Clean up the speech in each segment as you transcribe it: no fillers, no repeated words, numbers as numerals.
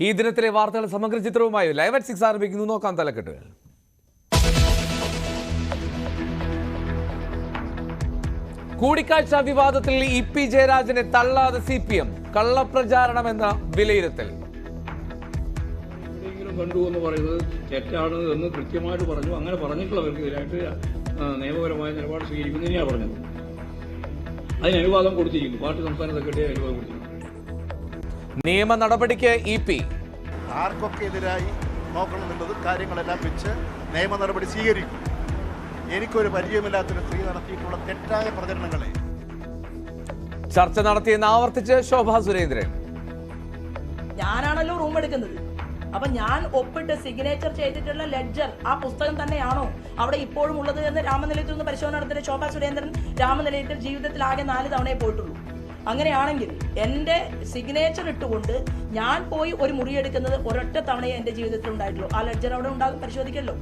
ഈ ദിനത്തിലെ വാർത്തകൾ സമഗ്ര ചിത്രവുമായി ലൈവ് അറ്റ് 6 ആരംഭിക്കുന്നു. നോക്കാം തലക്കെട്ടുകൾ. കൂടിക്കാഴ്ച വിവാദത്തിൽ EP ജയരാജനെ തള്ളാതെ CPM, കള്ളപ്രചാരണമെന്ന വിലയിരുത്തൽ. എവിടെയെങ്കിലും കണ്ടു എന്ന് പറയുന്നത് തെറ്റാണ് എന്ന് കൃത്യമായിട്ട് പറഞ്ഞു. അങ്ങനെ പറഞ്ഞിട്ടുള്ളവർക്കെതിരായിട്ട് നിയമപരമായ നിലപാട് സ്വീകരിക്കുന്നതിനാണ് പറഞ്ഞത്. അതിന് അനുവാദം കൊടുത്തിരിക്കുന്നു. പാർട്ടി സംസ്ഥാന സെക്രട്ടറി അനുവാദം കൊടുത്തിരിക്കുന്നു. നിയമ നടപടിക്ക് EP ആർക്കൊക്കെ എതിരായി നോക്കണമെന്നുള്ളത് കാര്യങ്ങളെല്ലാം വെച്ച് നിയമ നടപടി സ്വീകരിക്കും. എനിക്കൊരു പരിചയമില്ലാത്തൊരു സ്ത്രീ നടത്തിയിട്ടുള്ള തെറ്റായ പ്രചരണങ്ങളെ ചർച്ച നടത്തിയെന്ന് ആവർത്തിച്ച് ശോഭാ സുരേന്ദ്രൻ. ഞാനാണല്ലോ റൂം എടുക്കുന്നത്. അപ്പൊ ഞാൻ ഒപ്പിട്ട് സിഗ്നേച്ചർ ചെയ്തിട്ടുള്ള ലെഡ്ജർ ആ പുസ്തകം തന്നെയാണോ അവിടെ ഇപ്പോഴും ഉള്ളത് എന്ന് രാമനിലയത്തിൽ നിന്ന് പരിശോധന നടത്തിയ ശോഭാ സുരേന്ദ്രൻ രാമനിലയത്തിൽ ജീവിതത്തിൽ ആകെ 4 തവണയെ പോയിട്ടുള്ളൂ. അങ്ങനെയാണെങ്കിൽ എന്റെ സിഗ്നേച്ചർ ഇട്ടുകൊണ്ട് ഞാൻ പോയി ഒരു മുറിയെടുക്കുന്നത് ഒരൊറ്റ തവണയെ എന്റെ ജീവിതത്തിൽ ഉണ്ടായിട്ടുള്ളൂ. ആ ലെഡ്ജർ അവിടെ ഉണ്ടാകും, പരിശോധിക്കല്ലോ.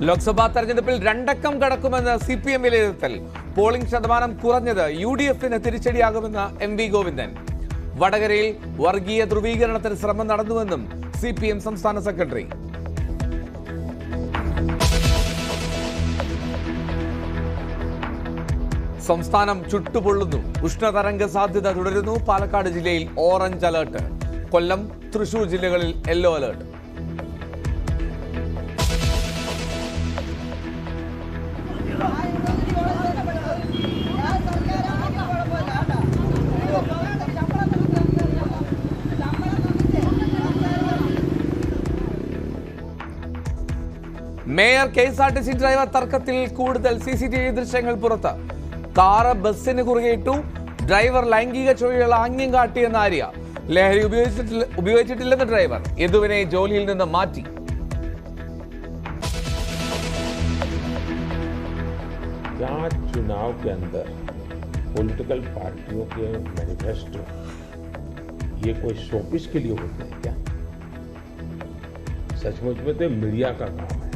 ലോക്സഭാ തെരഞ്ഞെടുപ്പിൽ 2 അക്കം കടക്കുമെന്ന് CPM വിലയിരുത്തൽ. പോളിംഗ് ശതമാനം കുറഞ്ഞത് UDF-ന് തിരിച്ചടിയാകുമെന്ന് MV ഗോവിന്ദൻ. വടകരയിൽ വർഗീയ ധ്രുവീകരണത്തിന് ശ്രമം നടന്നുവെന്നും CPM സംസ്ഥാന സെക്രട്ടറി. സംസ്ഥാനം ചുട്ടുപൊള്ളുന്നു. ഉഷ്ണതരംഗ സാധ്യത തുടരുന്നു. പാലക്കാട് ജില്ലയിൽ ഓറഞ്ച് അലർട്ട്. കൊല്ലം, തൃശൂർ ജില്ലകളിൽ yellow alert. Mayor KSRTC driver തർക്കത്തിൽ കൂടുതൽ CCTV ദൃശ്യങ്ങൾ പുറത്ത്. കാറ് ബസ്സിന് കുറുകെയിട്ടു. ഡ്രൈവർ ലൈംഗിക ചൊവ്വയുള്ള ആംഗ്യം കാട്ടിയെന്ന് ആര്യ. ലഹരി ഉപയോഗിച്ചിട്ടില്ലെന്ന് ഡ്രൈവർ. യദുവിനെ ജോലിയിൽ നിന്ന് മാറ്റി. क्या चुनाव के अंदर पॉलिटिकल पार्टियों के मैनिफेस्टो ये कोई शोपीस के लिए होते हैं क्या? सचमुच में तो मीडिया का काम है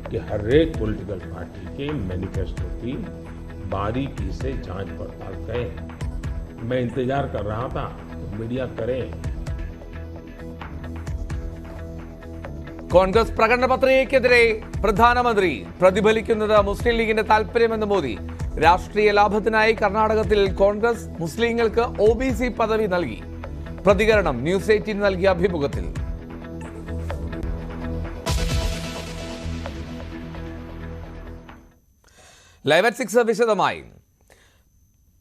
कि हर एक पॉलिटिकल पार्टी के मैनिफेस्टो की बारीकी से जांच पड़ताल करें. मैं इंतजार कर रहा था तो मीडिया करें. കോൺഗ്രസ് പ്രകടന പത്രികയ്ക്കെതിരെ പ്രധാനമന്ത്രി. പ്രതിഫലിക്കുന്നത് മുസ്ലിം ലീഗിന്റെ താൽപര്യമെന്ന് മോദി. രാഷ്ട്രീയ ലാഭത്തിനായി കർണാടകത്തിൽ കോൺഗ്രസ് മുസ്ലിങ്ങൾക്ക് OBC പദവി നൽകി. പ്രതികരണം ന്യൂസ് 18 നൽകിയ അഭിമുഖത്തിൽ. ലൈവ് അറ്റ് 6 വിശദമായി.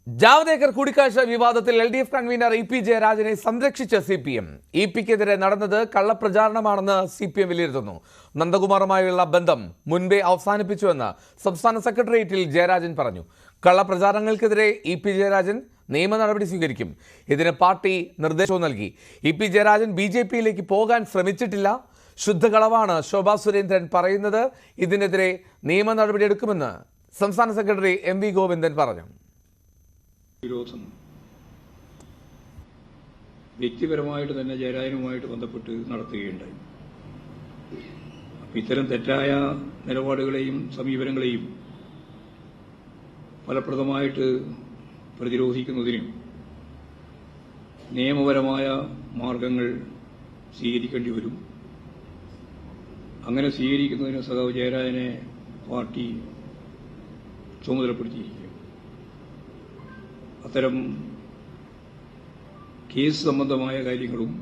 ജാവ്ദേക്കർ കൂടിക്കാഴ്ച വിവാദത്തിൽ LDF കൺവീനർ EP ജയരാജനെ സംരക്ഷിച്ച CPM. EPക്കെതിരെ നടന്നത് കള്ളപ്രചാരണമാണെന്ന് CPM വിലയിരുത്തുന്നു. നന്ദകുമാറുമായുള്ള ബന്ധം മുൻപേ അവസാനിപ്പിച്ചുവെന്ന് സംസ്ഥാന സെക്രട്ടേറിയറ്റിൽ ജയരാജൻ പറഞ്ഞു. കള്ളപ്രചാരണങ്ങൾക്കെതിരെ EP ജയരാജൻ നിയമ നടപടി സ്വീകരിക്കും. ഇതിന് പാർട്ടി നിർദ്ദേശവും നൽകി. EP ജയരാജൻ BJPയിലേക്ക് പോകാൻ ശ്രമിച്ചിട്ടില്ല. ശുദ്ധകളവാണ് ശോഭാ സുരേന്ദ്രൻ പറയുന്നത്. ഇതിനെതിരെ നിയമ നടപടിയെടുക്കുമെന്ന് സംസ്ഥാന സെക്രട്ടറി MV ഗോവിന്ദൻ പറഞ്ഞു. വിരോധം വ്യക്തിപരമായിട്ട് തന്നെ ജയരാജനുമായിട്ട് ബന്ധപ്പെട്ട് നടത്തുകയുണ്ടായി. അപ്പം ഇത്തരം തെറ്റായ നിലപാടുകളെയും സമീപനങ്ങളെയും ഫലപ്രദമായിട്ട് പ്രതിരോധിക്കുന്നതിനും നിയമപരമായ മാർഗങ്ങൾ സ്വീകരിക്കേണ്ടി വരും. അങ്ങനെ സ്വീകരിക്കുന്നതിന് സഖാവ് ജയരാജനെ പാർട്ടി ചുമതലപ്പെടുത്തിയിരിക്കും. അത്തരം കേസ് സംബന്ധമായ കാര്യങ്ങളും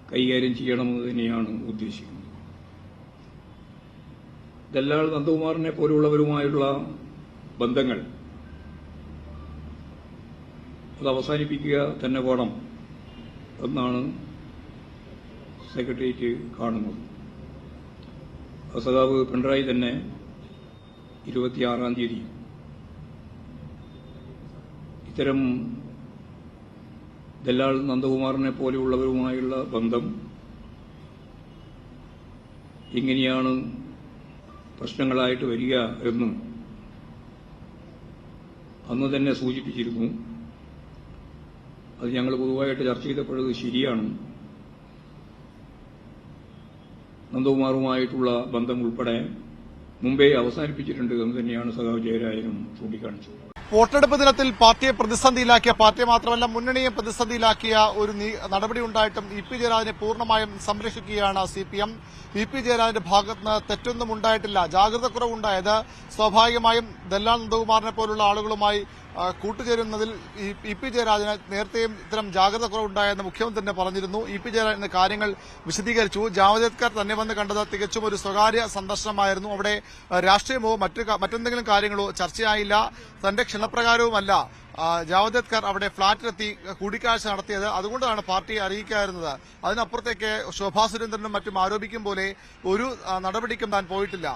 കൈകാര്യം ചെയ്യണമെന്ന് തന്നെയാണ് ഉദ്ദേശിക്കുന്നത്. ദല്ലാൽ നന്ദകുമാറിനെ പോലുള്ളവരുമായുള്ള ബന്ധങ്ങൾ അത് അവസാനിപ്പിക്കുക തന്നെ വേണം എന്നാണ് സെക്രട്ടേറിയറ്റ് കാണുന്നത്. സഖാവ് പിണറായി തന്നെ 26-ാം തീയതി ഇത്തരം ദല്ലാൽ നന്ദകുമാറിനെ പോലെയുള്ളവരുമായുള്ള ബന്ധം എങ്ങനെയാണ് പ്രശ്നങ്ങളായിട്ട് വരിക എന്നും അന്ന് തന്നെ സൂചിപ്പിച്ചിരുന്നു. അത് ഞങ്ങൾ പൊതുവായിട്ട് ചർച്ച ചെയ്തപ്പോഴത് ശരിയാണ്. നന്ദകുമാറുമായിട്ടുള്ള ബന്ധം ഉൾപ്പെടെ മുമ്പേ അവസാനിപ്പിച്ചിട്ടുണ്ട് എന്ന് തന്നെയാണ് സഖാവ് ജയരാജനും ചൂണ്ടിക്കാണിച്ചത്. വോട്ടെടുപ്പ് ദിനത്തിൽ പാർട്ടിയെ പ്രതിസന്ധിയിലാക്കിയ, പാർട്ടിയെ മാത്രമല്ല മുന്നണിയെ പ്രതിസന്ധിയിലാക്കിയ ഒരു നടപടി ഉണ്ടായിട്ടും ഇ പി ജയരാജനെ പൂർണ്ണമായും സംരക്ഷിക്കുകയാണ് CPM. ഇ പി ജയരാജന്റെ ഭാഗത്തുനിന്ന് തെറ്റൊന്നും ഉണ്ടായിട്ടില്ല. ജാഗ്രത കുറവുണ്ടായത് സ്വാഭാവികമായും ദല്ലാൽ നന്ദകുമാറിനെ പോലുള്ള ആളുകളുമായി കൂട്ടുചേരുന്നതിൽ ഇ പി ജയരാജന് നേരത്തെയും ഇത്തരം ജാഗ്രത കുറവുണ്ടായെന്ന് മുഖ്യമന്ത്രി തന്നെ പറഞ്ഞിരുന്നു. ഇ പി ജയരാജൻ കാര്യങ്ങൾ വിശദീകരിച്ചു. ജാവദേക്കർ തന്നെ വന്ന് കണ്ടത് തികച്ചും ഒരു സ്വകാര്യ സന്ദർശനമായിരുന്നു. അവിടെ രാഷ്ട്രീയമോ മറ്റെന്തെങ്കിലും കാര്യങ്ങളോ ചർച്ചയായില്ല. തന്റെ ക്ഷണപ്രകാരവുമല്ല ജാവദേക്കർ അവിടെ ഫ്ളാറ്റിലെത്തി കൂടിക്കാഴ്ച നടത്തിയത്. അതുകൊണ്ടാണ് പാർട്ടിയെ അറിയിക്കാതിരുന്നത്. അതിനപ്പുറത്തേക്ക് ശോഭാ സുരേന്ദ്രനും മറ്റും ആരോപിക്കും പോലെ ഒരു നടപടിക്കും താൻ പോയിട്ടില്ല.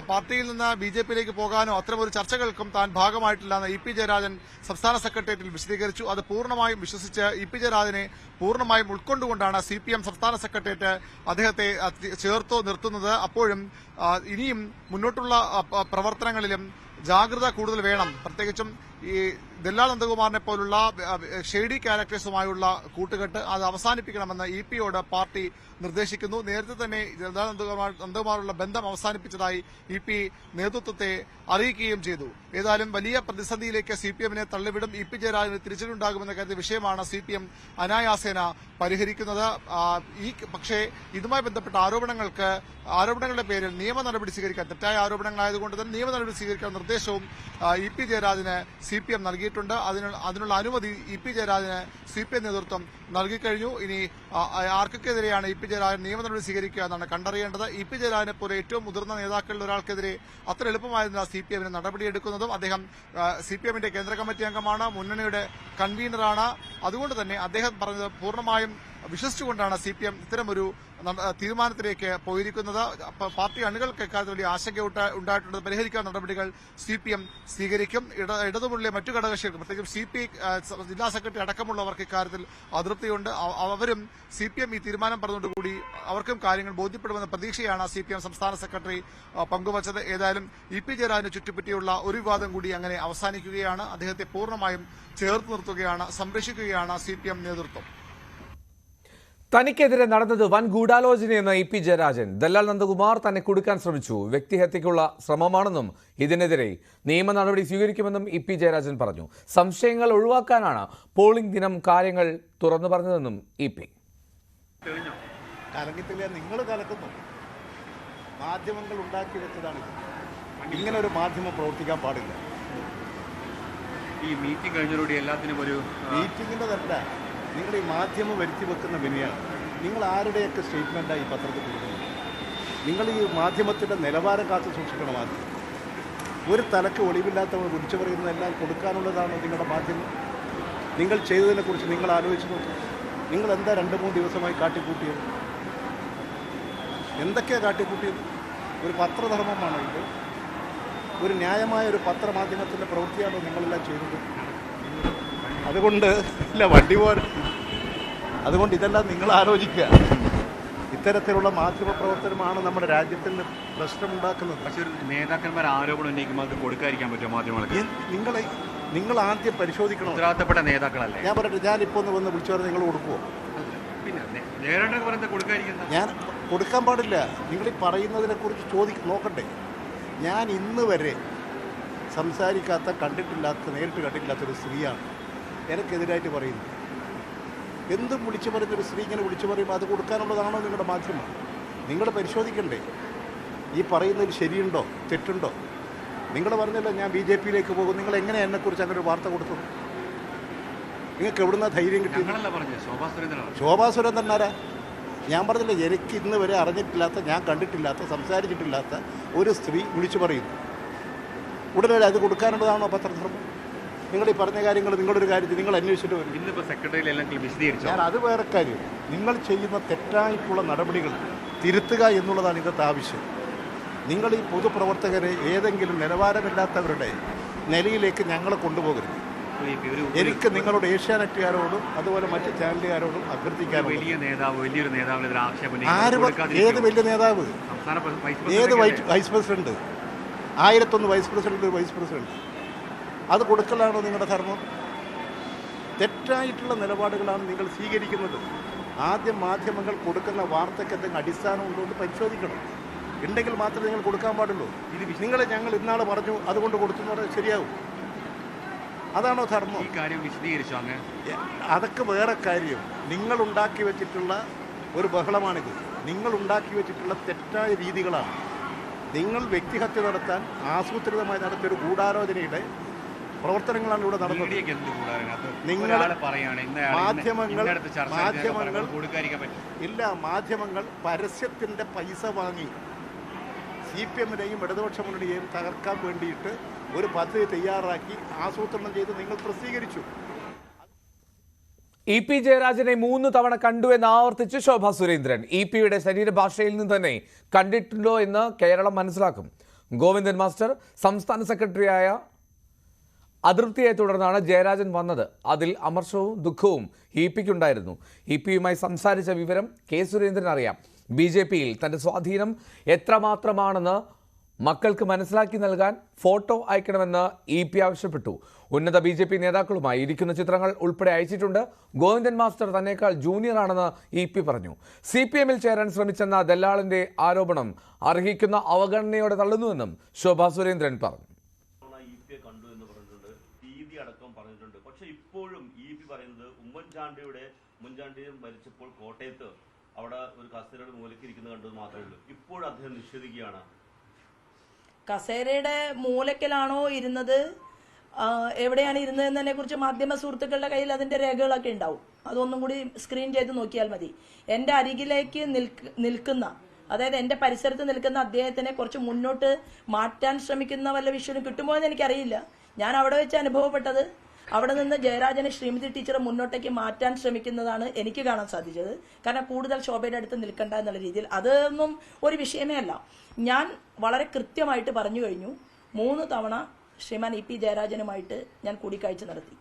പാർട്ടിയിൽ നിന്ന് BJPയിലേക്ക് പോകാനോ അത്തരമൊരു ചർച്ചകൾക്കും താൻ ഭാഗമായിട്ടില്ലെന്ന് ഇ പി ജയരാജൻ സംസ്ഥാന സെക്രട്ടേറിയറ്റിൽ വിശദീകരിച്ചു. അത് പൂർണ്ണമായും വിശ്വസിച്ച് ഇ പി ജയരാജനെ പൂർണ്ണമായും ഉൾക്കൊണ്ടുകൊണ്ടാണ് CPM സംസ്ഥാന സെക്രട്ടേറിയറ്റ് അദ്ദേഹത്തെ ചേർത്തോ നിർത്തുന്നത്. അപ്പോഴും ഇനിയും മുന്നോട്ടുള്ള പ്രവർത്തനങ്ങളിലും ജാഗ്രത കൂടുതൽ വേണം. പ്രത്യേകിച്ചും ഈ ദല്ലാൽ നന്ദകുമാറിനെ പോലുള്ള ഷെയ്ഡി ക്യാരക്ടേഴ്സുമായുള്ള കൂട്ടുകെട്ട് അത് അവസാനിപ്പിക്കണമെന്ന് ഇ പിയോട് പാർട്ടി നിർദ്ദേശിക്കുന്നു. നേരത്തെ തന്നെ ദല്ലാൽ നന്ദകുമാറുള്ള ബന്ധം അവസാനിപ്പിച്ചതായി ഇ പി നേതൃത്വത്തെ അറിയിക്കുകയും ചെയ്തു. ഏതായാലും വലിയ പ്രതിസന്ധിയിലേക്ക് CPMനെ തള്ളിവിടും. ഇ പി ജയരാജന് തിരിച്ചടിയുണ്ടാകുമെന്ന കരുതിയ വിഷയമാണ് CPM അനായാസേന പരിഹരിക്കുന്നത്. പക്ഷേ ഇതുമായി ബന്ധപ്പെട്ട ആരോപണങ്ങളുടെ പേരിൽ നിയമ നടപടി സ്വീകരിക്കാൻ, തെറ്റായ ആരോപണങ്ങളായതുകൊണ്ട് തന്നെ നിയമ നടപടി സ്വീകരിക്കാൻ നിർദ്ദേശവും ഇ പി ജയരാജന് CPM നൽകിയിട്ടുണ്ട്. അതിനുള്ള അനുമതി ഇ പി ജയരാജന് CPM നേതൃത്വം നൽകിക്കഴിഞ്ഞു. ഇനി ആർക്കെതിരെയാണ് ഇ പി ജയരാജൻ നിയമ നടപടി സ്വീകരിക്കുക എന്നാണ് കണ്ടറിയേണ്ടത്. ഇ പി ജയരാജനെ പോലെ ഏറ്റവും മുതിർന്ന നേതാക്കളിൽ ഒരാൾക്കെതിരെ അത്ര എളുപ്പമായിരുന്നില്ല CPMന് നടപടിയെടുക്കുന്നതും. അദ്ദേഹം CPMന്റെ കേന്ദ്ര കമ്മിറ്റി അംഗമാണ്, മുന്നണിയുടെ കൺവീനറാണ്. അതുകൊണ്ട് തന്നെ അദ്ദേഹം പറഞ്ഞത് പൂർണ്ണമായും വിശ്വസിച്ചുകൊണ്ടാണ് CPM ഇത്തരമൊരു തീരുമാനത്തിലേക്ക് പോയിരിക്കുന്നത്. പാർട്ടി അണികൾക്ക് ഇക്കാര്യത്തിൽ വലിയ ആശങ്ക ഉണ്ടായിട്ടുണ്ട്. പരിഹരിക്കാൻ നടപടികൾ CPM സ്വീകരിക്കും. ഇടതുമുള്ള മറ്റു ഘടകകക്ഷികൾക്ക്, പ്രത്യേകിച്ച് CP ജില്ലാ സെക്രട്ടറി അടക്കമുള്ളവർക്ക് ഇക്കാര്യത്തിൽ അതൃപ്തിയുണ്ട്. അവരും CPM ഈ തീരുമാനം പറഞ്ഞുകൊണ്ടുകൂടി അവർക്കും കാര്യങ്ങൾ ബോധ്യപ്പെടുമെന്ന പ്രതീക്ഷയാണ് CPM സംസ്ഥാന സെക്രട്ടറി പങ്കുവച്ചത്. ഏതായാലും ഇ പി ജയരാജനെ ചുറ്റിപ്പറ്റിയുള്ള ഒരു വിവാദം കൂടി അങ്ങനെ അവസാനിക്കുകയാണ്. അദ്ദേഹത്തെ പൂർണ്ണമായും ചേർത്ത് നിർത്തുകയാണ്, സംരക്ഷിക്കുകയാണ് CPM നേതൃത്വം. തനിക്കെതിരെ നടന്നത് വൻ ഗൂഢാലോചനയെന്ന് ഇ പി ജയരാജൻ. ദല്ലാൽ നന്ദകുമാർ തന്നെ കൊടുക്കാൻ ശ്രമിച്ചു, വ്യക്തിഹത്യയ്ക്കുള്ള ശ്രമമാണെന്നും ഇതിനെതിരെ നിയമ നടപടി സ്വീകരിക്കുമെന്നും ഇ പി ജയരാജൻ പറഞ്ഞു. സംശയങ്ങൾ ഒഴിവാക്കാനാണ് പോളിംഗ് ദിനം കാര്യങ്ങൾ തുറന്നു പറഞ്ഞതെന്നും ഇ പി. കലങ്ങിത്തില്ല, നിങ്ങൾ കലക്കുന്നു. മാധ്യമങ്ങൾ ഉണ്ടാക്കി വെച്ചതാണ്. ഇങ്ങനെ ഒരു മാധ്യമം പ്രവർത്തിക്കാൻ പാടില്ല. ഈ മീറ്റിംഗ് കഴിഞ്ഞതോടെ എല്ലാത്തിനും ഒരു മീറ്റിംഗിന്റെ തരല്ല, നിങ്ങൾ ഈ മാധ്യമം വരുത്തി വെക്കുന്ന വിനയാണ്. നിങ്ങൾ ആരുടെയൊക്കെ സ്റ്റേറ്റ്മെൻറ്റാണ് ഈ പത്രത്തിൽ കൊടുക്കുന്നത്? നിങ്ങൾ ഈ മാധ്യമത്തിൻ്റെ നിലവാരം കാത്തു സൂക്ഷിക്കണം. ആദ്യം ഒരു തലക്ക് ഒളിവില്ലാത്തവർ വിളിച്ചു പറയുന്നതെല്ലാം കൊടുക്കാനുള്ളതാണോ നിങ്ങളുടെ മാധ്യമം? നിങ്ങൾ ചെയ്തതിനെക്കുറിച്ച് നിങ്ങൾ ആലോചിച്ച് നോക്കും. നിങ്ങൾ എന്താ 2-3 ദിവസമായി കാട്ടിക്കൂട്ടിയത്? എന്തൊക്കെയാണ് കാട്ടിക്കൂട്ടിയത്? ഒരു പത്രധർമ്മമാണോ ഇത്? ഒരു ന്യായമായ ഒരു പത്രമാധ്യമത്തിൻ്റെ പ്രവൃത്തിയാണോ നിങ്ങളെല്ലാം ചെയ്തത്? അതുകൊണ്ട് ഇല്ല വണ്ടി പോരാ. അതുകൊണ്ട് ഇതെല്ലാം നിങ്ങൾ ആലോചിക്കുക. ഇത്തരത്തിലുള്ള മാധ്യമ പ്രവർത്തനമാണ് നമ്മുടെ രാജ്യത്തിന് പ്രശ്നമുണ്ടാക്കുന്നത്. പക്ഷേ ഒരു നേതാക്കന്മാർ ആരോപണം ഉന്നയിക്കുമ്പോൾ അത് കൊടുക്കാതിരിക്കാൻ പറ്റുമോ മാധ്യമങ്ങൾക്ക്? നിങ്ങൾ ആദ്യം പരിശോധിക്കണം. ഉത്തരവാദിത്തപ്പെട്ട നേതാക്കളല്ലേ? ഞാൻ പറയട്ടെ, ഞാനിപ്പോൾ ഒന്ന് വന്ന് വിളിച്ചു പറഞ്ഞാൽ നിങ്ങൾ കൊടുക്കുമോ? പിന്നെ നേരിടേണ്ടത് പറയുന്നത് കൊടുക്കാതിരിക്കുന്നത് ഞാൻ കൊടുക്കാൻ പാടില്ല. നിങ്ങൾ ഈ പറയുന്നതിനെക്കുറിച്ച് നോക്കട്ടെ. ഞാൻ ഇന്ന് വരെ സംസാരിക്കാത്ത, നേരിട്ട് കണ്ടിട്ടില്ലാത്തൊരു സ്ത്രീയാണ് എനിക്കെതിരായിട്ട് പറയുന്നത്. എന്തും വിളിച്ചു പറയുന്നൊരു സ്ത്രീ ഇങ്ങനെ വിളിച്ചു പറയുമ്പോൾ അത് കൊടുക്കാനുള്ളതാണോ നിങ്ങളുടെ മാധ്യമം? നിങ്ങൾ പരിശോധിക്കണ്ടേ ഈ പറയുന്നതിൽ ശരിയുണ്ടോ തെറ്റുണ്ടോ? നിങ്ങൾ പറഞ്ഞല്ലോ ഞാൻ BJPയിലേക്ക് പോകും. നിങ്ങൾ എങ്ങനെ എന്നെക്കുറിച്ച് അങ്ങനെ ഒരു വാർത്ത കൊടുത്തു? നിങ്ങൾക്ക് എവിടുന്ന ധൈര്യം കിട്ടി? ശോഭാ സുരേന്ദ്രനാരാ? ഞാൻ പറഞ്ഞില്ല, എനിക്ക് ഇന്ന് വരെ അറിഞ്ഞിട്ടില്ലാത്ത, ഞാൻ കണ്ടിട്ടില്ലാത്ത, സംസാരിച്ചിട്ടില്ലാത്ത ഒരു സ്ത്രീ വിളിച്ചു പറയുന്നു. ഉടനെ അത് കൊടുക്കാനുള്ളതാണോ പത്രധർമ്മം? നിങ്ങൾ ഈ പറഞ്ഞ കാര്യങ്ങൾ നിങ്ങളൊരു കാര്യത്തിൽ നിങ്ങൾ അന്വേഷിച്ചിട്ട് വരും. ഇന്നിപ്പോൾ സെക്രട്ടറിയിലെല്ലാം വിശദീകരിച്ചു. ഞാൻ അത് വേറെ കാര്യം. നിങ്ങൾ ചെയ്യുന്ന തെറ്റായിട്ടുള്ള നടപടികൾ തിരുത്തുക എന്നുള്ളതാണ് ഇന്നത്തെ ആവശ്യം. നിങ്ങൾ ഈ പൊതുപ്രവർത്തകരെ ഏതെങ്കിലും നിലവാരമില്ലാത്തവരുടെ നിലയിലേക്ക് ഞങ്ങളെ കൊണ്ടുപോകരുത്. എനിക്ക് നിങ്ങളോട് ഏഷ്യാനെറ്റുകാരോടും അതുപോലെ മറ്റ് ചാനലുകാരോടും അഭ്യർത്ഥിക്കാൻ, വലിയൊരു നേതാവിനെതിരെ ആക്ഷേപം ഏത് വലിയ നേതാവ്? ഏത് വൈസ് പ്രസിഡന്റ്? 1001 vice president. അത് കൊടുക്കലാണോ നിങ്ങളുടെ ധർമ്മം? തെറ്റായിട്ടുള്ള നിലപാടുകളാണ് നിങ്ങൾ സ്വീകരിക്കുന്നത്. ആദ്യം മാധ്യമങ്ങൾ കൊടുക്കുന്ന വാർത്തയ്ക്ക് എന്തെങ്കിലും അടിസ്ഥാനം ഉണ്ടോ എന്ന് പരിശോധിക്കണം. ഉണ്ടെങ്കിൽ മാത്രമേ നിങ്ങൾ കൊടുക്കാൻ പാടുള്ളൂ. ഞങ്ങൾ ഇന്നാൾ പറഞ്ഞു അതുകൊണ്ട് കൊടുത്തു എന്ന് പറഞ്ഞാൽ ശരിയാവും? അതാണോ ധർമ്മം? ഈ കാര്യം വിശദീകരിച്ചു അങ്ങ്. അതൊക്കെ വേറെ കാര്യം. നിങ്ങൾ ഉണ്ടാക്കി വെച്ചിട്ടുള്ള ഒരു ബഹളമാണിത്. നിങ്ങൾ ഉണ്ടാക്കി വെച്ചിട്ടുള്ള തെറ്റായ രീതികളാണ്. നിങ്ങൾ വ്യക്തിഹത്യ നടത്താൻ ആസൂത്രിതമായി നടത്തിയ ഒരു ഗൂഢാലോചനയുടെ പ്രവർത്തനങ്ങളാണ് ഇവിടെ നടന്നത്. മാധ്യമങ്ങൾ പരസ്യത്തിൻ്റെ പൈസ വാങ്ങി CPM-നെയും ഇടതുപക്ഷ മുന്നണിയെയും തകർക്കാൻ വേണ്ടിയിട്ട് ഒരു പദ്ധതി തയ്യാറാക്കി ആസൂത്രണം ചെയ്ത് നിങ്ങൾ പ്രസിദ്ധീകരിച്ചു. EP ജയരാജനെ 3 തവണ കണ്ടു എന്ന് ആവർത്തിച്ച് ശോഭാ സുരേന്ദ്രൻ. EP-യുടെ ശരീരഭാഷയിൽ നിന്ന് തന്നെ കണ്ടിട്ടുണ്ടോ എന്ന് കേരളം മനസ്സിലാക്കും. ഗോവിന്ദൻ മാസ്റ്റർ സംസ്ഥാന സെക്രട്ടറിയായ അതൃപ്തിയെ തുടർന്നാണ് ജയരാജൻ വന്നത്. അതിൽ അമർഷവും ദുഃഖവും EP-ക്കുണ്ടായിരുന്നു. EP-യുമായി സംസാരിച്ച വിവരം K. സുരേന്ദ്രൻ അറിയാം. BJP-യിൽ തൻ്റെ സ്വാധീനം എത്രമാത്രമാണെന്ന് മക്കൾക്ക് മനസ്സിലാക്കി നൽകാൻ ഫോട്ടോ അയക്കണമെന്ന് EP ആവശ്യപ്പെട്ടു. ഉന്നത BJP നേതാക്കളുമായി ഇരിക്കുന്ന ചിത്രങ്ങൾ ഉൾപ്പെടെ അയച്ചിട്ടുണ്ട്. ഗോവിന്ദൻ മാസ്റ്റർ തന്നേക്കാൾ ജൂനിയറാണെന്ന് EP പറഞ്ഞു. CPM-ൽ ചേരാൻ ശ്രമിച്ചെന്ന ദല്ലാളിന്റെ ആരോപണം അർഹിക്കുന്ന അവഗണനയോടെ തള്ളുന്നുവെന്നും ശോഭാ സുരേന്ദ്രൻ പറഞ്ഞു. പക്ഷേ ഇപ്പോഴും EP പറയുന്നത് ഉമ്മൻചാണ്ടിയുടെ മരിച്ചപ്പോൾ കോട്ടയത്ത് അവിടെ ഒരു കസേരയുടെ മൂലയ്ക്ക് ഇരിക്കുന്നത് കണ്ടത് മാത്രമേ ഉള്ളൂ. ഇപ്പോഴും അദ്ദേഹം നിഷേധിക്കുകയാണ്. കസേരയുടെ മൂലക്കലാണോ ഇരുന്നത്, എവിടെയാണ് ഇരുന്നതെന്നതിനെ കുറിച്ച് മാധ്യമ സുഹൃത്തുക്കളുടെ കയ്യിൽ അതിൻ്റെ രേഖകളൊക്കെ ഉണ്ടാവും. അതൊന്നും കൂടി സ്ക്രീൻ ചെയ്ത് നോക്കിയാൽ മതി. എൻ്റെ അരികിലേക്ക് നിൽക്കുന്ന, അതായത് എൻ്റെ പരിസരത്ത് നിൽക്കുന്ന അദ്ദേഹത്തിനെ കുറച്ച് മുന്നോട്ട് മാറ്റാൻ ശ്രമിക്കുന്ന വല്ല വിഷയം കിട്ടുമോ എന്ന് എനിക്കറിയില്ല. ഞാൻ അവിടെ വെച്ച് അനുഭവപ്പെട്ടത്, അവിടെ നിന്ന് ജയരാജനെ ശ്രീമതി ടീച്ചറെ മുന്നോട്ടേക്ക് മാറ്റാൻ ശ്രമിക്കുന്നതാണ് എനിക്ക് കാണാൻ സാധിച്ചത്. കാരണം കൂടുതൽ ശോഭയുടെ അടുത്ത് നിൽക്കണ്ട എന്നുള്ള രീതിയിൽ. അതൊന്നും ഒരു വിഷയമേ അല്ല. ഞാൻ വളരെ കൃത്യമായിട്ട് പറഞ്ഞു കഴിഞ്ഞു. 3 തവണ ശ്രീമാൻ EP ജയരാജനുമായിട്ട് ഞാൻ കൂടിക്കാഴ്ച നടത്തി.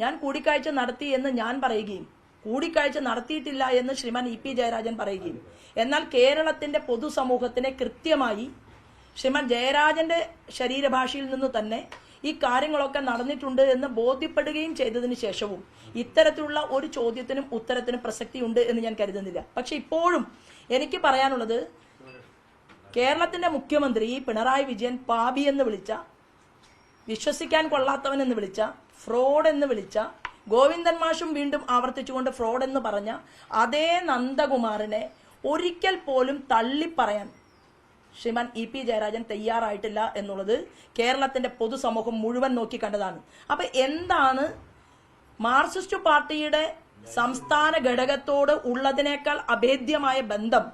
ഞാൻ കൂടിക്കാഴ്ച നടത്തി എന്ന് ഞാൻ പറയുകയും കൂടിക്കാഴ്ച നടത്തിയിട്ടില്ല എന്ന് ശ്രീമാൻ EP ജയരാജൻ പറയുകയും, എന്നാൽ കേരളത്തിന്റെ പൊതുസമൂഹത്തിനെ കൃത്യമായി ശ്രീമാൻ ജയരാജന്റെ ശരീരഭാഷയിൽ നിന്ന് തന്നെ ഈ കാര്യങ്ങളൊക്കെ നടന്നിട്ടുണ്ട് എന്ന് ബോധ്യപ്പെടുകയും ചെയ്തതിന് ശേഷവും ഇത്തരത്തിലുള്ള ഒരു ചോദ്യത്തിനും ഉത്തരത്തിനും പ്രസക്തിയുണ്ട് എന്ന് ഞാൻ കരുതുന്നില്ല. പക്ഷെ ഇപ്പോഴും എനിക്ക് പറയാനുള്ളത്, കേരളത്തിന്റെ മുഖ്യമന്ത്രി പിണറായി വിജയൻ പാപി എന്ന് വിളിച്ച, വിശ്വസിക്കാൻ കൊള്ളാത്തവൻ എന്ന് വിളിച്ച, ഫ്രോഡ് എന്ന് വിളിച്ച, ഗോവിന്ദൻ മാഷും വീണ്ടും ആവർത്തിച്ചുകൊണ്ട് ഫ്രോഡ് എന്ന് പറഞ്ഞ അതേ നന്ദകുമാറിനെ ഒരിക്കൽ പോലും തള്ളിപ്പറയാൻ ശ്രീമാൻ EP ജയരാജൻ തയ്യാറായിട്ടില്ല എന്നുള്ളത് കേരളത്തിന്റെ പൊതുസമൂഹം മുഴുവൻ നോക്കി കണ്ടതാണ്. അപ്പൊ എന്താണ് മാർക്സിസ്റ്റ് പാർട്ടിയുടെ സംസ്ഥാന ഘടകത്തോട് ഉള്ളതിനേക്കാൾ അഭേദ്യമായ ബന്ധം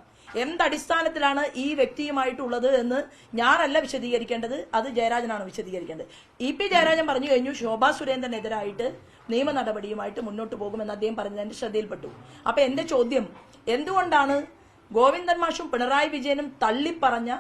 എന്തടിസ്ഥാനത്തിലാണ് ഈ വ്യക്തിയുമായിട്ടുള്ളത് എന്ന് ഞാനല്ല വിശദീകരിക്കേണ്ടത്, അത് ജയരാജനാണ് വിശദീകരിക്കേണ്ടത്. EP ജയരാജൻ പറഞ്ഞു കഴിഞ്ഞു ശോഭാ സുരേന്ദ്രനെതിരായിട്ട് നിയമ നടപടിയുമായിട്ട് മുന്നോട്ട് പോകുമെന്ന് അദ്ദേഹം പറഞ്ഞതിന്റെ ശ്രദ്ധയിൽപ്പെട്ടു. അപ്പൊ എന്റെ ചോദ്യം, എന്തുകൊണ്ടാണ് ഗോവിന്ദൻ മാഷും പിണറായി വിജയനും തള്ളിപ്പറഞ്ഞ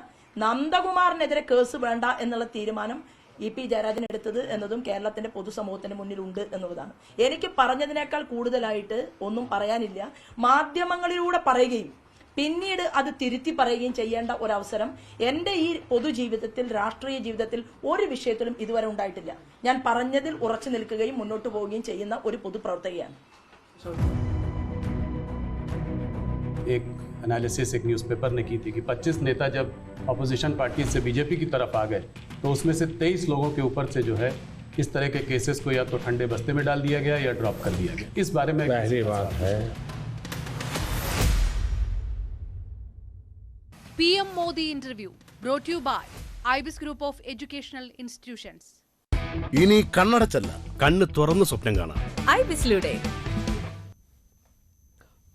നന്ദകുമാറിനെതിരെ കേസ് വേണ്ട എന്നുള്ള തീരുമാനം EP ജയരാജൻ എടുത്തത് എന്നതും കേരളത്തിന്റെ പൊതുസമൂഹത്തിന് മുന്നിലുണ്ട് എന്നുള്ളതാണ്. എനിക്ക് പറഞ്ഞതിനേക്കാൾ കൂടുതലായിട്ട് ഒന്നും പറയാനില്ല. മാധ്യമങ്ങളിലൂടെ പറയുകയും പിന്നീട് അത് തിരുത്തി പറയുകയും ചെയ്യേണ്ട ഒരവസരം എൻ്റെ ഈ പൊതുജീവിതത്തിൽ, രാഷ്ട്രീയ ജീവിതത്തിൽ ഒരു വിഷയത്തിലും ഇതുവരെ ഉണ്ടായിട്ടില്ല. ഞാൻ പറഞ്ഞതിൽ ഉറച്ചു നിൽക്കുകയും മുന്നോട്ട് പോവുകയും ചെയ്യുന്ന ഒരു പൊതുപ്രവർത്തകയാണ്. एक एनालिसिस एक न्यूज़पेपर ने की थी कि 25 नेता जब अपोजिशन पार्टी से BJP की तरफ आ गए तो उसमें से 23 लोगों के ऊपर से जो है इस तरह के केसेस को या तो ठंडे बस्ते में डाल दिया गया या ड्रॉप कर दिया गया. इस बारे में पहली बात है PM Modi interview brought to you by IBIS Group of Educational Institutions. ഇനി കണ്ണടച്ചല്ല, കണ്ണ് തുറന്ന് സ്വപ്നം കാണാം. IBIS-ലൂടെ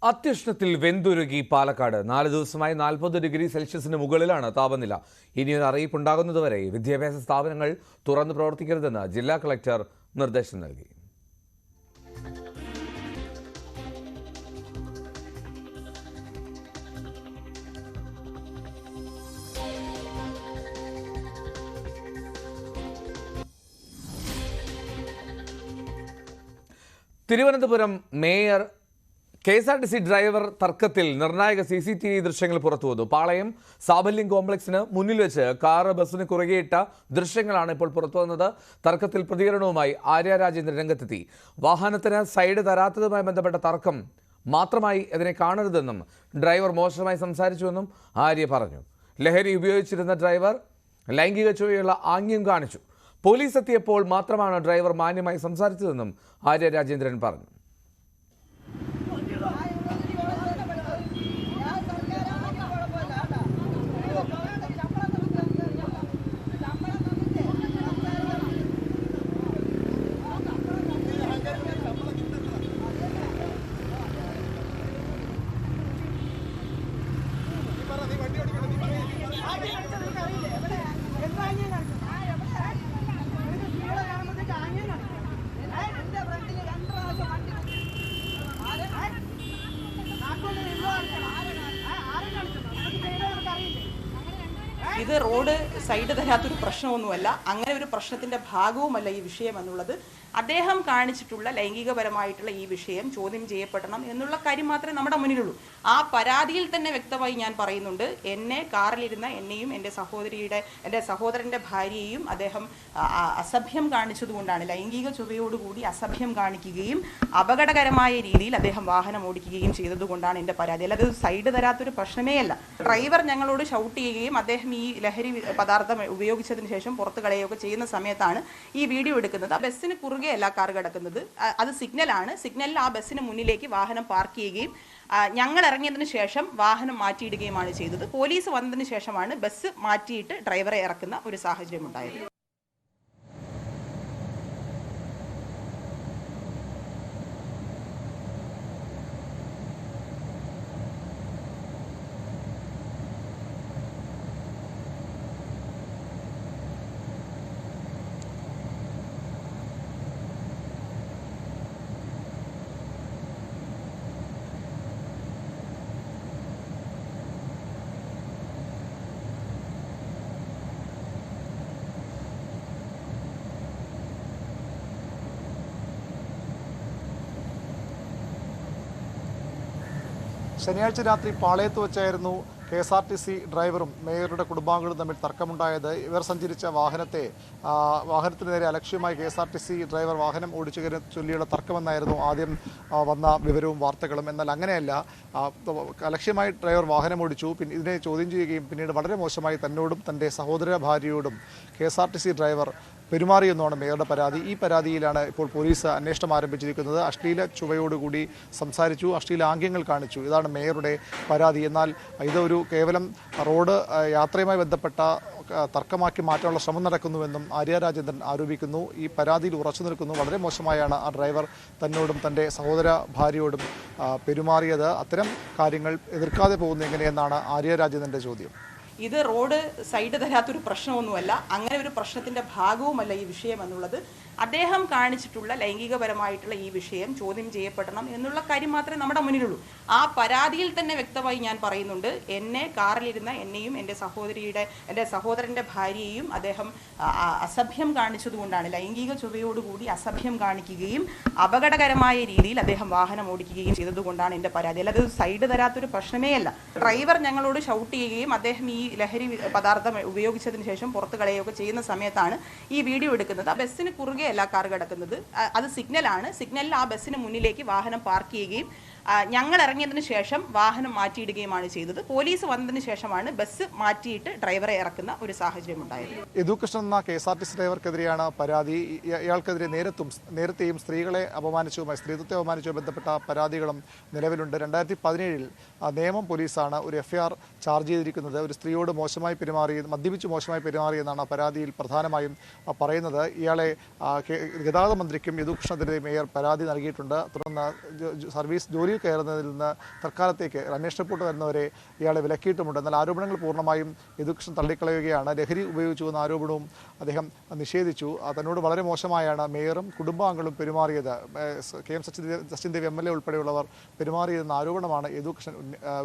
അത്യുഷ്ണത്തിൽ വെന്തുരുകി പാലക്കാട്. 4 ദിവസമായി 40 ഡിഗ്രി സെൽഷ്യസിന് മുകളിലാണ് താപനില. ഇനിയൊരു അറിയിപ്പുണ്ടാകുന്നതുവരെ വിദ്യാഭ്യാസ സ്ഥാപനങ്ങൾ തുറന്നു പ്രവർത്തിക്കരുതെന്ന് ജില്ലാ കളക്ടർ നിർദ്ദേശം നൽകി. തിരുവനന്തപുരം മേയർ KSRTC ഡ്രൈവർ തർക്കത്തിൽ നിർണായക CCTV ദൃശ്യങ്ങൾ പുറത്തുവന്നു. പാളയം സാബല്യം കോംപ്ലക്സിന് മുന്നിൽ വെച്ച് കാറ് ബസ്സിന് കുറുകെയിട്ട ദൃശ്യങ്ങളാണ് ഇപ്പോൾ പുറത്തുവന്നത്. തർക്കത്തിൽ പ്രതികരണവുമായി ആര്യ രാജേന്ദ്രൻ രംഗത്തെത്തി. വാഹനത്തിന് സൈഡ് തരാത്തതുമായി ബന്ധപ്പെട്ട തർക്കം മാത്രമായി ഇതിനെ കാണരുതെന്നും ഡ്രൈവർ മോശമായി സംസാരിച്ചുവെന്നും ആര്യ പറഞ്ഞു. ലഹരി ഉപയോഗിച്ചിരുന്ന ഡ്രൈവർ ലൈംഗിക ചുവയുള്ള ആംഗ്യം കാണിച്ചു. പോലീസ് എത്തിയപ്പോൾ മാത്രമാണ് ഡ്രൈവർ മാന്യമായി സംസാരിച്ചതെന്നും ആര്യ രാജേന്ദ്രൻ പറഞ്ഞു. ഇത് റോഡ് സൈഡ് തരാത്തൊരു പ്രശ്നമൊന്നുമല്ല, അങ്ങനെ ഒരു പ്രശ്നത്തിന്റെ ഭാഗവുമല്ല ഈ വിഷയം എന്നുള്ളത്. അദ്ദേഹം കാണിച്ചിട്ടുള്ള ലൈംഗികപരമായിട്ടുള്ള ഈ വിഷയം ചോദ്യം ചെയ്യപ്പെടണം എന്നുള്ള കാര്യം മാത്രമേ നമ്മുടെ മുന്നിലുള്ളൂ. ആ പരാതിയിൽ തന്നെ വ്യക്തമായി ഞാൻ പറയുന്നുണ്ട്, എന്നെ കാറിലിരുന്ന എന്നെയും എൻ്റെ സഹോദരൻ്റെ ഭാര്യയെയും അദ്ദേഹം അസഭ്യം കാണിച്ചതുകൊണ്ടാണ്, ലൈംഗിക ചുവയോടുകൂടി അസഭ്യം കാണിക്കുകയും അപകടകരമായ രീതിയിൽ അദ്ദേഹം വാഹനം ഓടിക്കുകയും ചെയ്തതുകൊണ്ടാണ് എൻ്റെ പരാതി. അല്ലാതെ സൈഡ് തരാത്തൊരു പ്രശ്നമേ അല്ല. ഡ്രൈവർ ഞങ്ങളോട് ഷൗട്ട് ചെയ്യുകയും അദ്ദേഹം ഈ ലഹരി പദാർത്ഥം ഉപയോഗിച്ചതിന് ശേഷം പുറത്ത് കളയുകയൊക്കെ ചെയ്യുന്ന സമയത്താണ് ഈ വീഡിയോ എടുക്കുന്നത്. ആ ബസ്സിന് കുറുകെ അല്ല കാർ കിടക്കുന്നത്, അത് സിഗ്നലാണ്. സിഗ്നലിൽ ആ ബസ്സിന് മുന്നിലേക്ക് വാഹനം പാർക്ക് ചെയ്യുകയും ഞങ്ങൾ ഇറങ്ങിയതിന് ശേഷം വാഹനം മാറ്റിയിടുകയുമാണ് ചെയ്തത്. പോലീസ് വന്നതിന് ശേഷമാണ് ബസ് മാറ്റിയിട്ട് ഡ്രൈവറെ ഇറക്കുന്ന ഒരു സാഹചര്യം ഉണ്ടായത്. ശനിയാഴ്ച രാത്രി പാളയത്ത് വെച്ചായിരുന്നു KSRTC ഡ്രൈവറും മേയറുടെ കുടുംബാംഗങ്ങളും തമ്മിൽ തർക്കമുണ്ടായത്. ഇവർ സഞ്ചരിച്ച വാഹനത്തിന് നേരെ അലക്ഷ്യമായി KSRTC ഡ്രൈവർ വാഹനം ഓടിച്ചതിനെ ചൊല്ലിയുള്ള തർക്കമെന്നായിരുന്നു ആദ്യം വന്ന വിവരവും വാർത്തകളും. എന്നാൽ അങ്ങനെയല്ല, അലക്ഷ്യമായി ഡ്രൈവർ വാഹനം ഓടിച്ചു, ഇതിനെ ചോദ്യം ചെയ്യുകയും പിന്നീട് വളരെ മോശമായി തന്നോടും തൻ്റെ സഹോദര ഭാര്യയോടും KSRTC ഡ്രൈവർ പെരുമാറിയെന്നാണ് മേയറുടെ പരാതി. ഈ പരാതിയിലാണ് ഇപ്പോൾ പോലീസ് അന്വേഷണം ആരംഭിച്ചിരിക്കുന്നത്. അശ്ലീല ചുവയോടുകൂടി സംസാരിച്ചു, അശ്ലീല ആംഗ്യങ്ങൾ കാണിച്ചു, ഇതാണ് മേയറുടെ പരാതി. എന്നാൽ ഇതൊരു കേവലം റോഡ് യാത്രയുമായി ബന്ധപ്പെട്ട തർക്കമാക്കി മാറ്റാനുള്ള ശ്രമം നടക്കുന്നുവെന്നും ആര്യ രാജേന്ദ്രൻ ആരോപിക്കുന്നു. ഈ പരാതിയിൽ ഉറച്ചു നിൽക്കുന്നു. വളരെ മോശമായാണ് ആ ഡ്രൈവർ തന്നോടും തൻ്റെ സഹോദര ഭാര്യയോടും പെരുമാറിയത്. അത്തരം കാര്യങ്ങൾ എതിർക്കാതെ പോകുന്നത് എങ്ങനെയെന്നാണ് ആര്യ രാജേന്ദ്രൻ്റെ ചോദ്യം. ഇത് റോഡ് സൈഡ് തരാത്തൊരു പ്രശ്നമൊന്നുമല്ല, അങ്ങനെ ഒരു പ്രശ്നത്തിന്റെ ഭാഗവുമല്ല ഈ വിഷയം എന്നുള്ളത്. അദ്ദേഹം കാണിച്ചിട്ടുള്ള ലൈംഗികപരമായിട്ടുള്ള ഈ വിഷയം ചോദ്യം ചെയ്യപ്പെടണം എന്നുള്ള കാര്യം മാത്രമേ നമ്മുടെ മുന്നിലുള്ളൂ. ആ പരാതിയിൽ തന്നെ വ്യക്തമായി ഞാൻ പറയുന്നുണ്ട്, എന്നെ കാറിലിരുന്ന എന്നെയും എൻ്റെ സഹോദരൻ്റെ ഭാര്യയെയും അദ്ദേഹം അസഭ്യം കാണിച്ചതുകൊണ്ടാണ്, ലൈംഗിക ചുവയോടുകൂടി അസഭ്യം കാണിക്കുകയും അപകടകരമായ രീതിയിൽ അദ്ദേഹം വാഹനം ഓടിക്കുകയും ചെയ്തതുകൊണ്ടാണ് എൻ്റെ പരാതി. അല്ലാതെ സൈഡ് തരാത്തൊരു പ്രശ്നമേ അല്ല. ഡ്രൈവർ ഞങ്ങളോട് ഷൗട്ട് ചെയ്യുകയും അദ്ദേഹം ഈ ലഹരി പദാർത്ഥം ഉപയോഗിച്ചതിന് ശേഷം പുറത്ത് കളയുകയൊക്കെ ചെയ്യുന്ന സമയത്താണ് ഈ വീഡിയോ എടുക്കുന്നത്. ആ ബസ്സിന് കുറുകെ അല്ല കാർ കിടക്കുന്നത്, അത് സിഗ്നലാണ്. സിഗ്നലിൽ ആ ബസ്സിന് മുന്നിലേക്ക് വാഹനം പാർക്ക് ചെയ്യുകയും ഞങ്ങൾ ഇറങ്ങിയതിന് ശേഷം വാഹനം മാറ്റിയിടുകയുമാണ് ചെയ്തത്. പോലീസ് വന്നതിന് ശേഷമാണ് ബസ് മാറ്റിയിട്ട് ഡ്രൈവറെ ഇറക്കുന്ന ഒരു സാഹചര്യം ഉണ്ടായത്. യദുകൃഷ്ണൻ എന്ന KSRTC ഡ്രൈവർക്കെതിരെയാണ് പരാതി. ഇയാൾക്കെതിരെ നേരത്തെയും സ്ത്രീകളെ അപമാനിച്ചതുമായി, സ്ത്രീത്വത്തെ അപമാനിച്ചുമായി ബന്ധപ്പെട്ട പരാതികളും നിലവിലുണ്ട്. 2017 നേമം പോലീസാണ് ഒരു FIR ചാർജ് ചെയ്തിരിക്കുന്നത്. ഒരു സ്ത്രീയോട് മദ്യപിച്ച് മോശമായി പെരുമാറിയെന്നാണ് പരാതിയിൽ പ്രധാനമായും പറയുന്നത്. ഇയാളെ ഗതാഗത മന്ത്രിക്കും യദുകൃഷ്ണനെതിരെ മേയർ പരാതി നൽകിയിട്ടുണ്ട്. തുടർന്ന് സർവീസ് ജോലി കയറുന്നതിൽ നിന്ന് തൽക്കാലത്തേക്ക് അന്വേഷണ റിപ്പോർട്ട് വരുന്നവരെ ഇയാളെ വിലക്കിയിട്ടുമുണ്ട്. എന്നാൽ ആരോപണങ്ങൾ പൂർണ്ണമായും യദുകൃഷ്ണൻ തള്ളിക്കളയുകയാണ്. ലഹരി ഉപയോഗിച്ചു എന്ന ആരോപണവും അദ്ദേഹം നിഷേധിച്ചു. തന്നോട് വളരെ മോശമായാണ് മേയറും കുടുംബാംഗങ്ങളും പെരുമാറിയത്, KM സച്ചിൻ ദേവ് MLA ഉൾപ്പെടെയുള്ളവർ പെരുമാറിയതെന്ന ആരോപണമാണ് യദുകൃഷ്ണൻ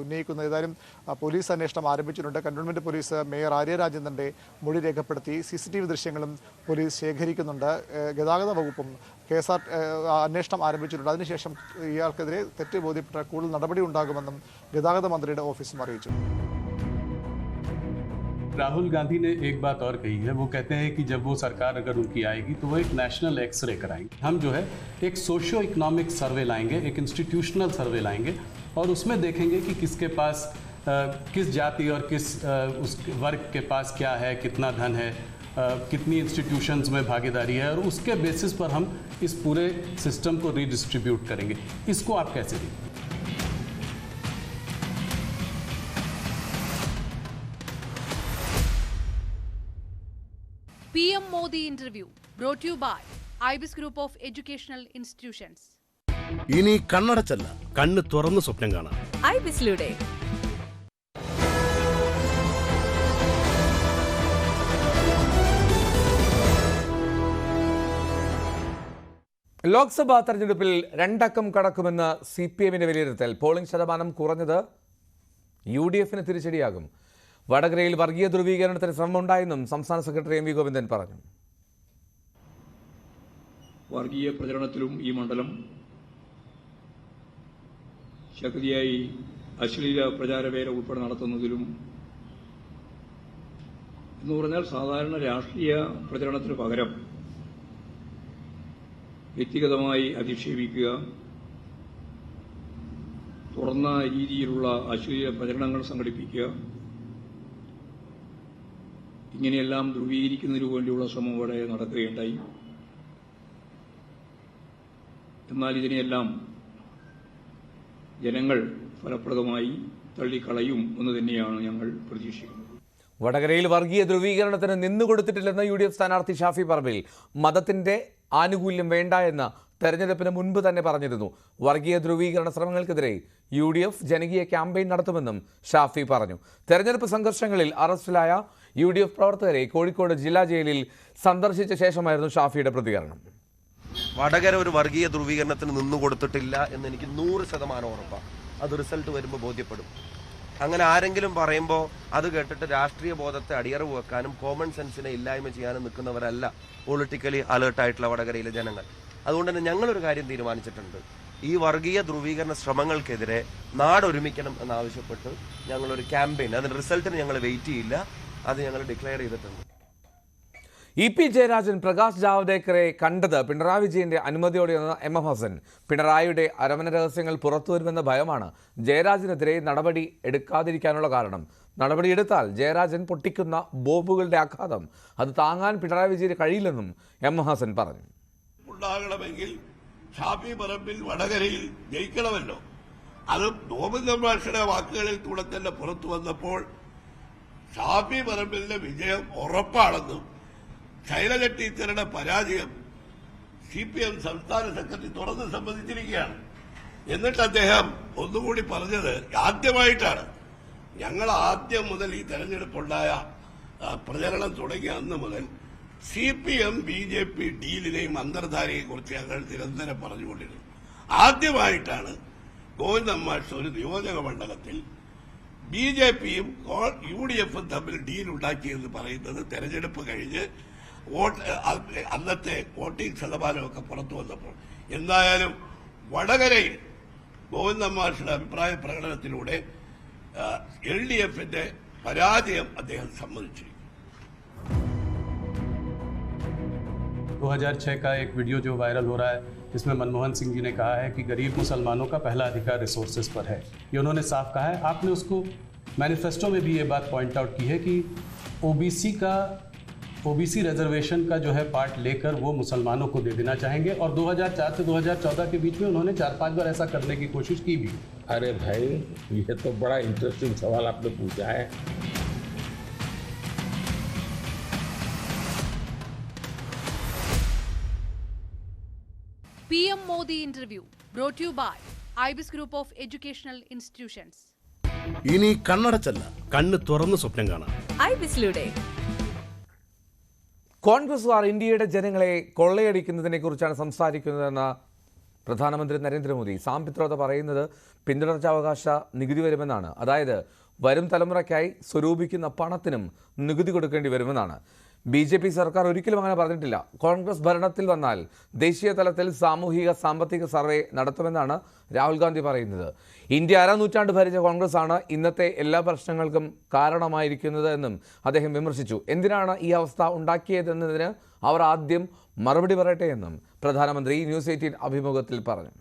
ഉന്നയിക്കുന്നത്. ഏതായാലും പോലീസ് അന്വേഷണം ആരംഭിച്ചിട്ടുണ്ട്. കന്റോൺമെന്റ് പോലീസ് മേയർ ആര്യ രാജേന്ദ്രന്റെ മൊഴി രേഖപ്പെടുത്തി. CCTV ദൃശ്യങ്ങളും പോലീസ് ശേഖരിക്കുന്നുണ്ട്. ഗതാഗത വകുപ്പും അന്വേഷണം ആരംഭിച്ചിട്ടുണ്ട്. അതിനുശേഷം ഇയാൾക്കെതിരെ തെറ്റ് ബോധ്യപ്പെട്ട കൂടുതൽ നടപടി ഉണ്ടാകുമെന്നും ഗതാഗത മന്ത്രിയുടെ ഓഫീസും അറിയിച്ചു. राहुल गांधी ने एक बात और कही है, वो कहते हैं कि जब वो सरकार अगर उनकी आएगी तो वो एक नेशनल एक्सरे कराएंगे। हम जो है एक सोशियो इकोनॉमिक सर्वे लाएंगे, एक इंस्टीट्यूशनल सर्वे लाएंगे और उसमें देखेंगे कि किसके पास किस जाति और किस उस वर्ग के पास क्या है, कितना धन है, कितनी इंस्टीट्यूशंस में भागीदारी है, और उसके बेसिस पर हम इस पूरे सिस्टम को रीडिस्ट्रीब्यूट करेंगे। इसको आप कैसे देखते हैं? PM Modi interview brought to you by IBIS Group of Educational Institutions. ഇനി കണ്ണടച്ചല്ല, കണ്ണ് തുറന്ന് സ്വപ്നം കാണാം. ഐബിസിലൂടെ. ലോക്സഭാ തെരഞ്ഞെടുപ്പിൽ 2 അക്കം കടക്കുമെന്ന് CPMന്റെ വിലയിരുത്തൽ. പോളിംഗ് ശതമാനം കുറഞ്ഞത് UDFന് തിരിച്ചടിയാകും. വടകരയിൽ വർഗീയ ധ്രുവീകരണത്തിന് ശ്രമമുണ്ടായെന്നും സംസ്ഥാന സെക്രട്ടറി MV ഗോവിന്ദൻ പറഞ്ഞു. വർഗീയ പ്രചരണത്തിലും ഈ മണ്ഡലം ശക്തിയായി അശ്ലീല പ്രചാരവേല ഉൾപ്പെടെ നടത്തുന്നതിലും എന്ന് പറഞ്ഞാൽ സാധാരണ രാഷ്ട്രീയ പ്രചരണത്തിന് പകരം വ്യക്തിഗതമായി അധിക്ഷേപിക്കുക, തുറന്ന രീതിയിലുള്ള അശ്ലീല പ്രചരണങ്ങൾ സംഘടിപ്പിക്കുക, ഇങ്ങനെയെല്ലാം ധ്രുവീകരിക്കുന്നതിനു വേണ്ടിയുള്ള ശ്രമം ഇവിടെ നടക്കുകയുണ്ടായി. എന്നാൽ ഇതിനെയെല്ലാം ജനങ്ങൾ ഫലപ്രദമായി തള്ളിക്കളയും എന്ന് തന്നെയാണ് ഞങ്ങൾ പ്രതീക്ഷിക്കുന്നത്. വടകരയിൽ വർഗീയ ധ്രുവീകരണത്തിന് നിന്നുകൊടുത്തിട്ടില്ലെന്ന് UDF സ്ഥാനാർത്ഥി ഷാഫി പറമ്പിൽ. മതത്തിന്റെ ആനുകൂല്യം വേണ്ട എന്ന് തെരഞ്ഞെടുപ്പിന് മുൻപ് തന്നെ പറഞ്ഞിരുന്നു. വർഗീയ ധ്രുവീകരണ ശ്രമങ്ങൾക്കെതിരെ UDF ജനകീയ ക്യാമ്പയിൻ നടത്തുമെന്നും ഷാഫി പറഞ്ഞു. തെരഞ്ഞെടുപ്പ് സംഘർഷങ്ങളിൽ അറസ്റ്റിലായ UDF പ്രവർത്തകരെ കോഴിക്കോട് ജില്ലാ ജയിലിൽ സന്ദർശിച്ച ശേഷമായിരുന്നു ഷാഫിയുടെ പ്രതികരണം. വടകര ഒരു വർഗീയ ധ്രുവീകരണത്തിന് നിന്നുകൊടുത്തിട്ടില്ല എന്ന് എനിക്ക് 100% ഉറപ്പാണ്. അത് റിസൾട്ട് വരുമ്പോൾ ബോധ്യപ്പെടും. അങ്ങനെ ആരെങ്കിലും പറയുമ്പോൾ അത് കേട്ടിട്ട് രാഷ്ട്രീയ ബോധത്തെ അടിയറവ് വെക്കാനും കോമൺ സെൻസിനെ ഇല്ലായ്മ ചെയ്യാനും നിൽക്കുന്നവരല്ല പൊളിറ്റിക്കലി അലേർട്ടായിട്ടുള്ള വടകരയിലെ ജനങ്ങൾ. അതുകൊണ്ട് തന്നെ ഞങ്ങളൊരു കാര്യം തീരുമാനിച്ചിട്ടുണ്ട്. ഈ വർഗീയ ധ്രുവീകരണ ശ്രമങ്ങൾക്കെതിരെ നാടൊരുമിക്കണം എന്നാവശ്യപ്പെട്ട് ഞങ്ങളൊരു ക്യാമ്പയിൻ, അതിന് റിസൾട്ടിന് ഞങ്ങൾ വെയിറ്റ് ചെയ്യില്ല, അത് ഞങ്ങൾ ഡിക്ലെയർ ചെയ്തിട്ടുണ്ട്. EP ജയരാജൻ പ്രകാശ് ജാവ്ദേക്കറെ കണ്ടത് പിണറായി വിജയന്റെ അനുമതിയോടെയെന്ന് MM ഹസൻ. പിണറായിയുടെ അരമന രഹസ്യങ്ങൾ പുറത്തുവരുമെന്ന ഭയമാണ് ജയരാജനെതിരെ നടപടി എടുക്കാതിരിക്കാനുള്ള കാരണം. നടപടിയെടുത്താൽ ജയരാജൻ പൊട്ടിക്കുന്ന ബോംബുകളുടെ ആഘാതം അത് താങ്ങാൻ പിണറായി വിജയന് കഴിയില്ലെന്നും MM ഹസൻ പറഞ്ഞു. ഉണ്ടാകണമെങ്കിൽ ഷാഫി പറമ്പിൽ വടകരയിൽ ജയിക്കണമല്ലോ. അത് ഗോവിന്ദൻ മാഷയുടെ വാക്കുകളിൽ കൂടെ തന്നെ പുറത്തു വന്നപ്പോൾ ഷാഫി പറമ്പിലിന്റെ വിജയം ഉറപ്പാണെന്നും ശൈലജ ടീച്ചറുടെ പരാജയം CPM സംസ്ഥാന സെക്രട്ടറി തുറന്ന് സംബന്ധിച്ചിരിക്കുകയാണ്. എന്നിട്ട് അദ്ദേഹം ഒന്നുകൂടി പറഞ്ഞത് ആദ്യമായിട്ടാണ്, ഞങ്ങൾ ആദ്യം മുതൽ ഈ തെരഞ്ഞെടുപ്പുണ്ടായ പ്രചരണം തുടങ്ങിയ അന്ന് മുതൽ CPM BJP ഡീലിനെയും അന്തർധാരയെയും കുറിച്ച് ഞങ്ങൾ നിരന്തരം പറഞ്ഞുകൊണ്ടിരുന്നു. ആദ്യമായിട്ടാണ് ഗോവിന്ദൻ മാഷ് ഒരു നിയോജക മണ്ഡലത്തിൽ BJPയും UDFും തമ്മിൽ ഡീൽ ഉണ്ടാക്കിയെന്ന് പറയുന്നത് തെരഞ്ഞെടുപ്പ് കഴിഞ്ഞ് അന്നത്തെ വോട്ടിംഗ് ശതമാനമൊക്കെ പുറത്തു വന്നപ്പോൾ. എന്തായാലും വടകരയിൽ ഗോവിന്ദൻ മാഷയുടെ അഭിപ്രായ പ്രകടനത്തിലൂടെ LDFന്റെ പരാജയം അദ്ദേഹം സമ്മതിച്ചിരിക്കുന്നു. 2006 का एक वीडियो जो वायरल हो रहा है, इसमें मनमोहन सिंह जी ने कहा है कि गरीब मुसलमानों का पहला अधिकार रिसोर्सेज पर है. ये उन्होंने साफ कहा है. आपने उसको मैनिफेस्टो में भी ये बात पॉइंट आउट की है कि ओबीसी रिजर्वेशन का जो है पार्ट लेकर वो मुसलमानों को दे देना चाहेंगे. और 2004 से 2014 के बीच में उन्होंने 4-5 बार ऐसा करने की कोशिश की भी. अरे भाई, ये तो बड़ा इंटरेस्टिंग सवाल आपने पूछा है. PM Modi interview brought to you by IBIS Group of Educational Institutions. ഇനി കണ്ണടച്ചല്ല, കണ്ണ് തുറന്ന് സ്വപ്നം കാണാം. ഐബിസിലൂടെ. കോൺഗ്രസുകാർ ഇന്ത്യയുടെ ജനങ്ങളെ കൊള്ളയടിക്കുന്നതിനെ കുറിച്ചാണ് സംസാരിക്കുന്നതെന്ന് പ്രധാനമന്ത്രി നരേന്ദ്രമോദി. സാം പിത്രോദ പറയുന്നത് പിന്തുടർച്ചാവകാശ നികുതി വരുമെന്നാണ്. അതായത് വരും തലമുറയ്ക്കായി സ്വരൂപിക്കുന്ന പണത്തിനും നികുതി കൊടുക്കേണ്ടി വരുമെന്നാണ്. BJP സർക്കാർ ഒരിക്കലും അങ്ങനെ പറഞ്ഞിട്ടില്ല. കോൺഗ്രസ് ഭരണത്തിൽ വന്നാൽ ദേശീയ തലത്തിൽ സാമൂഹിക സാമ്പത്തിക സർവേ നടത്തുമെന്നാണ് രാഹുൽ ഗാന്ധി പറയുന്നത്. ഇന്ത്യ അരനൂറ്റാണ്ട് ഭരിച്ച കോൺഗ്രസ് ആണ് ഇന്നത്തെ എല്ലാ പ്രശ്നങ്ങൾക്കും കാരണമായിരിക്കുന്നത് എന്നും അദ്ദേഹം വിമർശിച്ചു. എന്തിനാണ് ഈ അവസ്ഥ ഉണ്ടാക്കിയതെന്നതിന് അവർ ആദ്യം മറുപടി പറയട്ടെ എന്നും പ്രധാനമന്ത്രി ന്യൂസ് 18 അഭിമുഖത്തിൽ പറഞ്ഞു.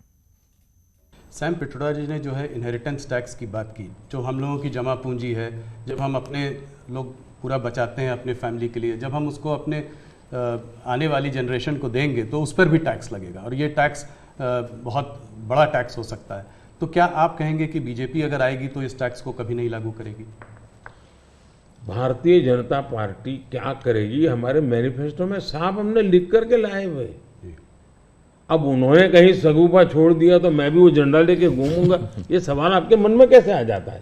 सैम पिट्रोडा जी ने जो है इनहेरिटेंस टैक्स की बात की, जो हम लोगों की जमा पूंजी है, जब हम अपने लोग पूरा बचाते हैं अपने फैमिली के लिए, जब हम उसको अपने आने वाली जनरेशन को देंगे तो उस पर भी टैक्स लगेगा और ये टैक्स बहुत बड़ा टैक्स हो सकता है। तो क्या आप कहेंगे कि बीजेपी अगर आएगी तो इस टैक्स को कभी नहीं लागू करेगी? भारतीय जनता पार्टी क्या करेगी, हमारे मैनिफेस्टो में साफ हमने लिख करके लाए हुए। अब उन्होंने कहीं सगुफा छोड़ दिया तो मैं भी वो झंडा लेके घूमूंगा, ये सवाल आपके मन में कैसे आ जाता है?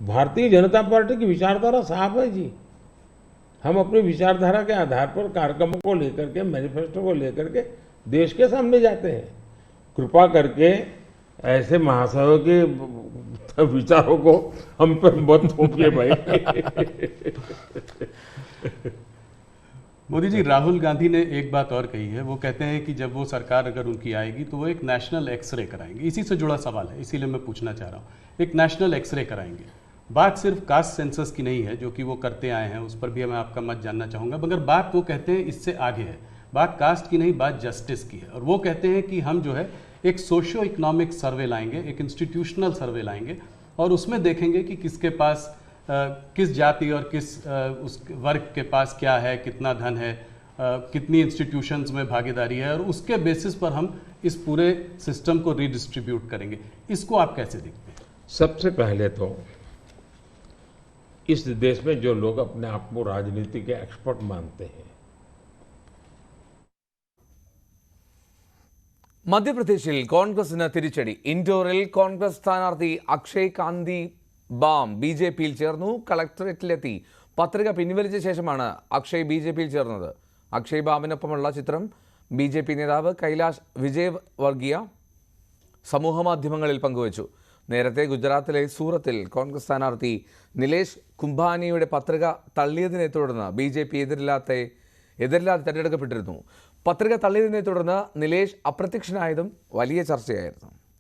भारतीय जनता पार्टी की विचारधारा साफ है जी। हम अपनी विचारधारा के आधार पर कार्यक्रमों को लेकर के, मैनिफेस्टो को लेकर के देश के सामने जाते हैं। कृपा करके ऐसे महाशयों के विचारों को हम पर मत थोपिए भाई। मोदी जी, राहुल गांधी ने एक बात और कही है, वो कहते हैं कि जब वो सरकार अगर उनकी आएगी तो वो एक नेशनल एक्सरे कराएंगे। इसी से जुड़ा सवाल है, इसीलिए मैं पूछना चाह रहा हूँ, एक नेशनल एक्सरे कराएंगे। बात सिर्फ कास्ट सेंसस की नहीं है जो कि वो करते आए हैं, उस पर भी मैं आपका मत जानना चाहूँगा, मगर बात वो कहते हैं इससे आगे है। बात कास्ट की नहीं, बात जस्टिस की है। और वो कहते हैं कि हम जो है एक सोशियो इकोनॉमिक सर्वे लाएंगे, एक इंस्टीट्यूशनल सर्वे लाएंगे और उसमें देखेंगे कि किसके पास किस जाति और किस उस वर्ग के पास क्या है, कितना धन है, कितनी इंस्टीट्यूशंस में भागीदारी है, और उसके बेसिस पर हम इस पूरे सिस्टम को रीडिस्ट्रीब्यूट करेंगे। इसको आप कैसे देखते हैं? सबसे पहले तो इस देश में जो लोग अपने आप को राजनीति के एक्सपर्ट मानते हैं, മധ്യപ്രദേശിൽ കോൺഗ്രസിന് തിരിച്ചടി. ഇൻഡോറിൽ കോൺഗ്രസ് സ്ഥാനാർത്ഥി അക്ഷയ് കാന്തി ബാം ബി.ജെ.പിയിൽ ചേർന്നു. കളക്ടറേറ്റിലെത്തി പത്രിക പിൻവലിച്ച ശേഷമാണ് അക്ഷയ് ബി.ജെ.പിയിൽ ചേർന്നത്. അക്ഷയ് ബാമിനൊപ്പമുള്ള ചിത്രം ബി.ജെ.പി നേതാവ് കൈലാഷ് വിജയ് വർഗീയ സമൂഹമാധ്യമങ്ങളിൽ പങ്കുവച്ചു. നേരത്തെ ഗുജറാത്തിലെ സൂറത്തിൽ കോൺഗ്രസ് സ്ഥാനാർത്ഥി നിലേഷ് കുംഭാനിയുടെ പത്രിക തള്ളിയതിനെ തുടർന്ന് ബി.ജെ.പി എതിരില്ലാതെ തെരഞ്ഞെടുക്കപ്പെട്ടിരുന്നു. പത്രിക തള്ളിയതിനെ തുടർന്ന് നിലേഷ് അപ്രത്യക്ഷനായതും വലിയ ചർച്ചയായിരുന്നു.